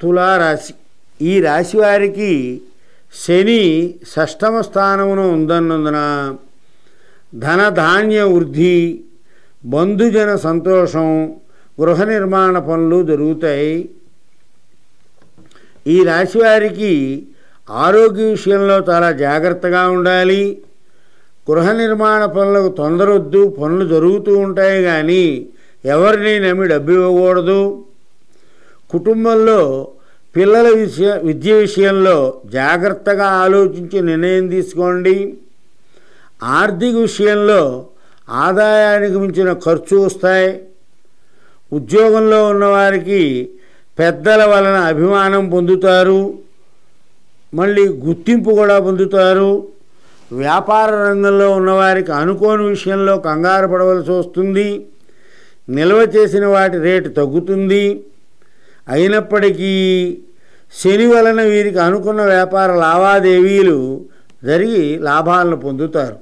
తులారాశి. ఈ రాశి వారికి శని షష్టమ స్థానమున ఉందన్నందున ధనధాన్య వృద్ధి, బంధుజన సంతోషం, గృహ నిర్మాణ పనులు జరుగుతాయి. ఈ రాశి వారికి ఆరోగ్య విషయంలో చాలా జాగ్రత్తగా ఉండాలి. గృహ నిర్మాణ పనులకు తొందరొద్దు, పనులు జరుగుతూ ఉంటాయి కానీ ఎవరిని నమ్మి డబ్బు ఇవ్వకూడదు. కుటుంబంలో పిల్లల విద్య విషయంలో జాగ్రత్తగా ఆలోచించి నిర్ణయం తీసుకోండి. ఆర్థిక విషయంలో ఆదాయానికి మించిన ఖర్చు వస్తాయి. ఉద్యోగంలో ఉన్నవారికి పెద్దల వలన అభిమానం పొందుతారు, మళ్ళీ గుర్తింపు కూడా పొందుతారు. వ్యాపార రంగంలో ఉన్నవారికి అనుకోని విషయంలో కంగారు పడవలసి వస్తుంది. నిల్వ చేసిన వాటి రేటు తగ్గుతుంది. అయినప్పటికీ శని వలన వీరికి అనుకున్న వ్యాపార లావాదేవీలు జరిగి లాభాలను పొందుతారు.